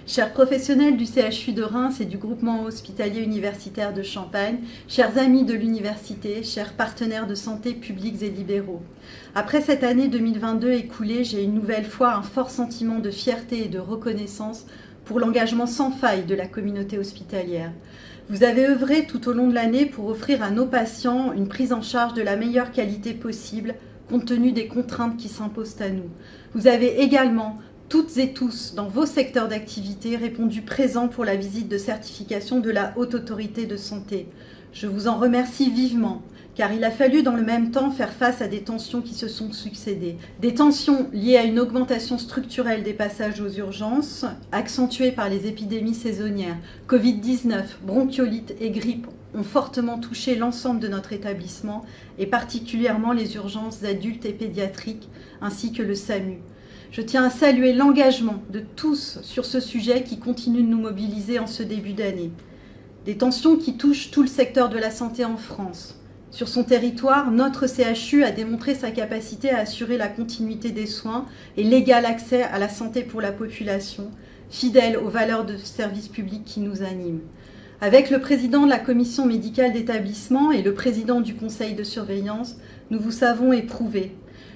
Chers professionnels du CHU de Reims et du groupement hospitalier universitaire de Champagne, chers amis de l'université, chers partenaires de santé publics et libéraux. Après cette année 2022 écoulée, j'ai une nouvelle fois un fort sentiment de fierté et de reconnaissance pour l'engagement sans faille de la communauté hospitalière. Vous avez œuvré tout au long de l'année pour offrir à nos patients une prise en charge de la meilleure qualité possible, compte tenu des contraintes qui s'imposent à nous. Vous avez également, toutes et tous, dans vos secteurs d'activité, répondu présent pour la visite de certification de la Haute Autorité de Santé. Je vous en remercie vivement, car il a fallu dans le même temps faire face à des tensions qui se sont succédées. Des tensions liées à une augmentation structurelle des passages aux urgences, accentuées par les épidémies saisonnières. Covid-19, bronchiolite et grippe ont fortement touché l'ensemble de notre établissement, et particulièrement les urgences adultes et pédiatriques, ainsi que le SAMU. Je tiens à saluer l'engagement de tous sur ce sujet qui continue de nous mobiliser en ce début d'année. Des tensions qui touchent tout le secteur de la santé en France. Sur son territoire, notre CHU a démontré sa capacité à assurer la continuité des soins et l'égal accès à la santé pour la population, fidèle aux valeurs de service public qui nous animent. Avec le président de la commission médicale d'établissement et le président du conseil de surveillance, nous vous savons éprouvés.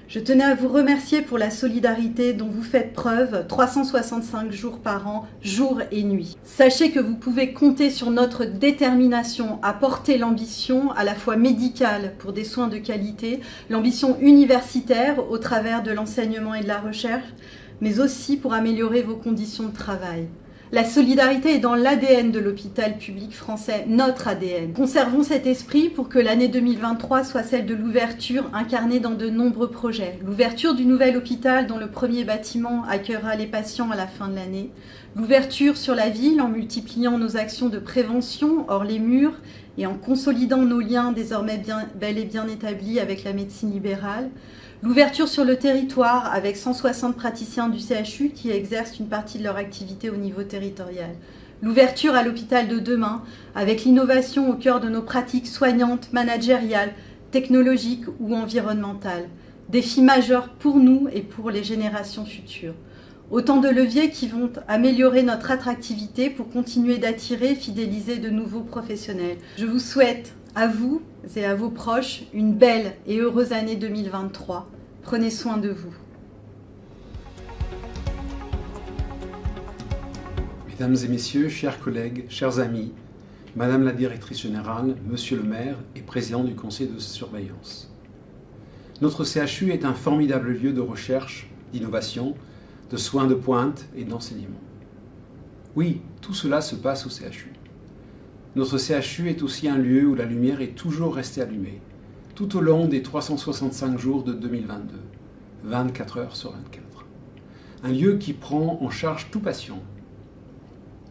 Je tenais à vous remercier pour la solidarité dont vous faites preuve 365 jours par an, jour et nuit. Sachez que vous pouvez compter sur notre détermination à porter l'ambition à la fois médicale pour des soins de qualité, l'ambition universitaire au travers de l'enseignement et de la recherche, mais aussi pour améliorer vos conditions de travail. La solidarité est dans l'ADN de l'hôpital public français, notre ADN. Conservons cet esprit pour que l'année 2023 soit celle de l'ouverture incarnée dans de nombreux projets. L'ouverture du nouvel hôpital dont le premier bâtiment accueillera les patients à la fin de l'année. L'ouverture sur la ville en multipliant nos actions de prévention hors les murs et en consolidant nos liens désormais bel et bien établis avec la médecine libérale. L'ouverture sur le territoire avec 160 praticiens du CHU qui exercent une partie de leur activité au niveau territorial. L'ouverture à l'hôpital de demain avec l'innovation au cœur de nos pratiques soignantes, managériales, technologiques ou environnementales. Défis majeurs pour nous et pour les générations futures. Autant de leviers qui vont améliorer notre attractivité pour continuer d'attirer et fidéliser de nouveaux professionnels. Je vous souhaite à vous et à vos proches une belle et heureuse année 2023. Prenez soin de vous. Mesdames et messieurs, chers collègues, chers amis, Madame la directrice générale, Monsieur le maire et président du conseil de surveillance. Notre CHU est un formidable lieu de recherche, d'innovation, de soins de pointe et d'enseignement. Oui, tout cela se passe au CHU. Notre CHU est aussi un lieu où la lumière est toujours restée allumée, tout au long des 365 jours de 2022, 24 heures sur 24. Un lieu qui prend en charge tout patient.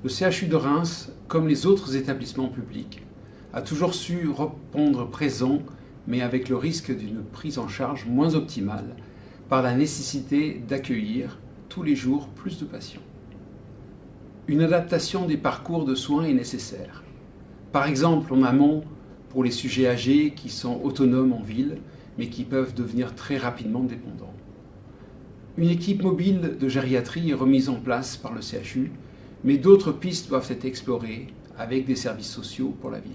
Le CHU de Reims, comme les autres établissements publics, a toujours su répondre présent, mais avec le risque d'une prise en charge moins optimale, par la nécessité d'accueillir tous les jours plus de patients. Une adaptation des parcours de soins est nécessaire. Par exemple, en amont, pour les sujets âgés qui sont autonomes en ville, mais qui peuvent devenir très rapidement dépendants. Une équipe mobile de gériatrie est remise en place par le CHU, mais d'autres pistes doivent être explorées avec des services sociaux pour la ville.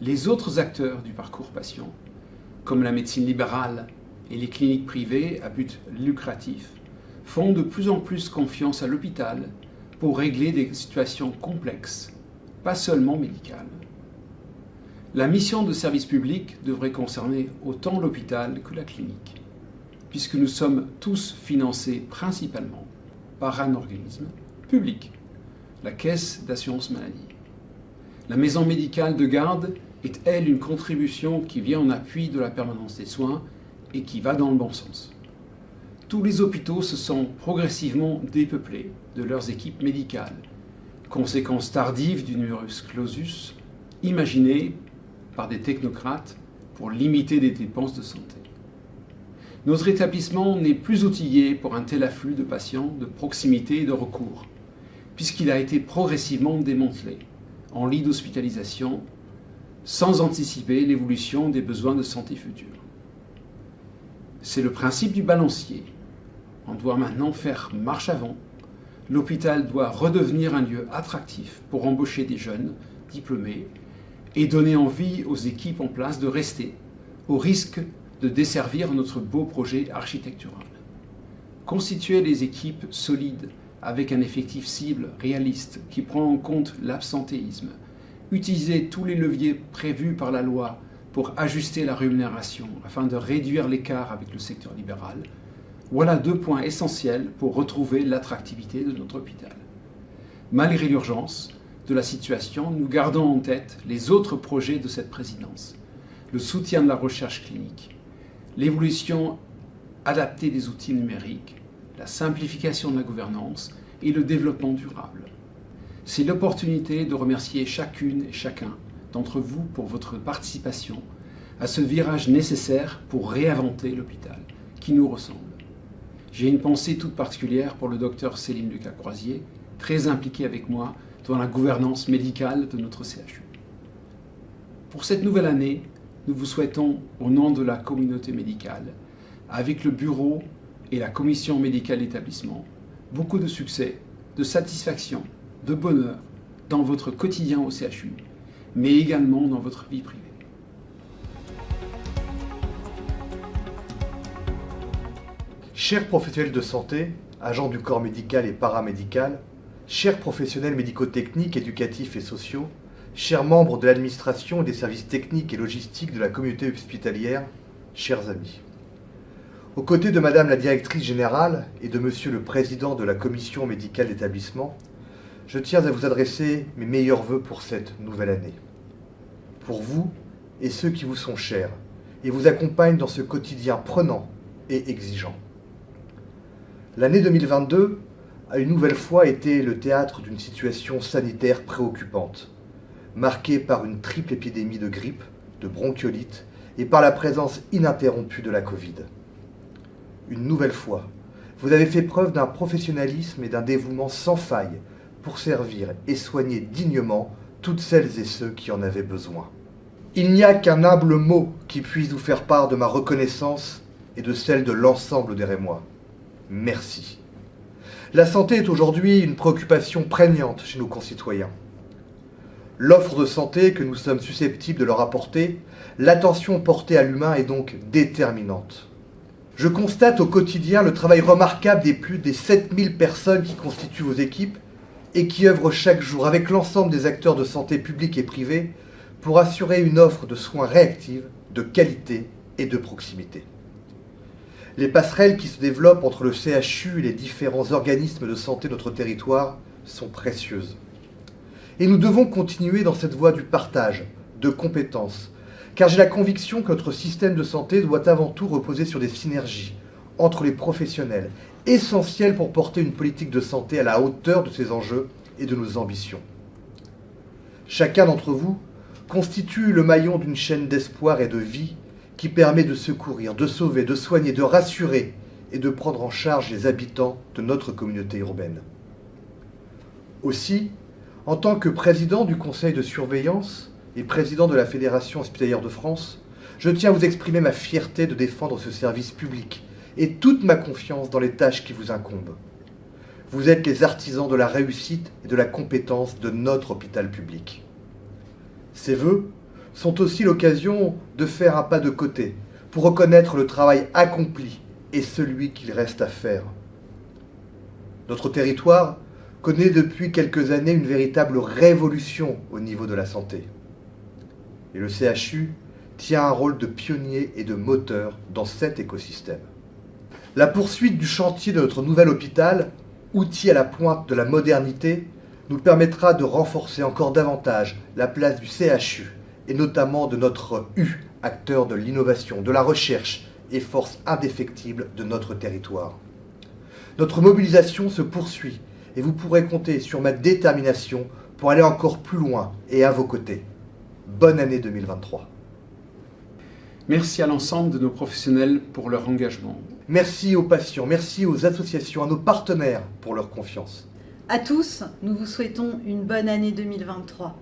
Les autres acteurs du parcours patient, comme la médecine libérale et les cliniques privées à but lucratif, font de plus en plus confiance à l'hôpital pour régler des situations complexes, pas seulement médicales. La mission de service public devrait concerner autant l'hôpital que la clinique, puisque nous sommes tous financés principalement par un organisme public, la Caisse d'assurance maladie. La maison médicale de garde est, elle, une contribution qui vient en appui de la permanence des soins et qui va dans le bon sens. Tous les hôpitaux se sont progressivement dépeuplés de leurs équipes médicales, conséquence tardive du numerus clausus imaginé par des technocrates pour limiter des dépenses de santé. Notre établissement n'est plus outillé pour un tel afflux de patients de proximité et de recours, puisqu'il a été progressivement démantelé en lit d'hospitalisation sans anticiper l'évolution des besoins de santé futurs. C'est le principe du balancier. On doit maintenant faire marche avant, L'hôpital doit redevenir un lieu attractif pour embaucher des jeunes diplômés et donner envie aux équipes en place de rester, au risque de desservir notre beau projet architectural. Constituer les équipes solides avec un effectif cible réaliste qui prend en compte l'absentéisme, utiliser tous les leviers prévus par la loi pour ajuster la rémunération afin de réduire l'écart avec le secteur libéral, voilà 2 points essentiels pour retrouver l'attractivité de notre hôpital. Malgré l'urgence de la situation, nous gardons en tête les autres projets de cette présidence. Le soutien de la recherche clinique, l'évolution adaptée des outils numériques, la simplification de la gouvernance et le développement durable. C'est l'opportunité de remercier chacune et chacun d'entre vous pour votre participation à ce virage nécessaire pour réinventer l'hôpital qui nous ressemble. J'ai une pensée toute particulière pour le docteur Céline Lucas-Croisier, très impliqué avec moi dans la gouvernance médicale de notre CHU. Pour cette nouvelle année, nous vous souhaitons, au nom de la communauté médicale, avec le bureau et la commission médicale d'établissement, beaucoup de succès, de satisfaction, de bonheur dans votre quotidien au CHU, mais également dans votre vie privée. Chers professionnels de santé, agents du corps médical et paramédical, chers professionnels médico-techniques, éducatifs et sociaux, chers membres de l'administration et des services techniques et logistiques de la communauté hospitalière, chers amis. Aux côtés de Madame la directrice générale et de Monsieur le président de la commission médicale d'établissement, je tiens à vous adresser mes meilleurs vœux pour cette nouvelle année. Pour vous et ceux qui vous sont chers et vous accompagnent dans ce quotidien prenant et exigeant. L'année 2022 a une nouvelle fois été le théâtre d'une situation sanitaire préoccupante, marquée par une triple épidémie de grippe, de bronchiolite et par la présence ininterrompue de la Covid. Une nouvelle fois, vous avez fait preuve d'un professionnalisme et d'un dévouement sans faille pour servir et soigner dignement toutes celles et ceux qui en avaient besoin. Il n'y a qu'un humble mot qui puisse vous faire part de ma reconnaissance et de celle de l'ensemble des Rémois. Merci. La santé est aujourd'hui une préoccupation prégnante chez nos concitoyens. L'offre de santé que nous sommes susceptibles de leur apporter, l'attention portée à l'humain est donc déterminante. Je constate au quotidien le travail remarquable des plus des 7000 personnes qui constituent vos équipes et qui œuvrent chaque jour avec l'ensemble des acteurs de santé publics et privés pour assurer une offre de soins réactive, de qualité et de proximité. Les passerelles qui se développent entre le CHU et les différents organismes de santé de notre territoire sont précieuses. Et nous devons continuer dans cette voie du partage, de compétences, car j'ai la conviction que notre système de santé doit avant tout reposer sur des synergies entre les professionnels, essentielles pour porter une politique de santé à la hauteur de ses enjeux et de nos ambitions. Chacun d'entre vous constitue le maillon d'une chaîne d'espoir et de vie qui permet de secourir, de sauver, de soigner, de rassurer et de prendre en charge les habitants de notre communauté urbaine. Aussi, en tant que président du conseil de surveillance et président de la Fédération hospitalière de France, je tiens à vous exprimer ma fierté de défendre ce service public et toute ma confiance dans les tâches qui vous incombent. Vous êtes les artisans de la réussite et de la compétence de notre hôpital public. Ces vœux sont aussi l'occasion de faire un pas de côté pour reconnaître le travail accompli et celui qu'il reste à faire. Notre territoire connaît depuis quelques années une véritable révolution au niveau de la santé. Et le CHU tient un rôle de pionnier et de moteur dans cet écosystème. La poursuite du chantier de notre nouvel hôpital, outil à la pointe de la modernité, nous permettra de renforcer encore davantage la place du CHU et notamment de notre U, acteur de l'innovation, de la recherche et force indéfectible de notre territoire. Notre mobilisation se poursuit et vous pourrez compter sur ma détermination pour aller encore plus loin et à vos côtés. Bonne année 2023. Merci à l'ensemble de nos professionnels pour leur engagement. Merci aux patients, merci aux associations, à nos partenaires pour leur confiance. À tous, nous vous souhaitons une bonne année 2023.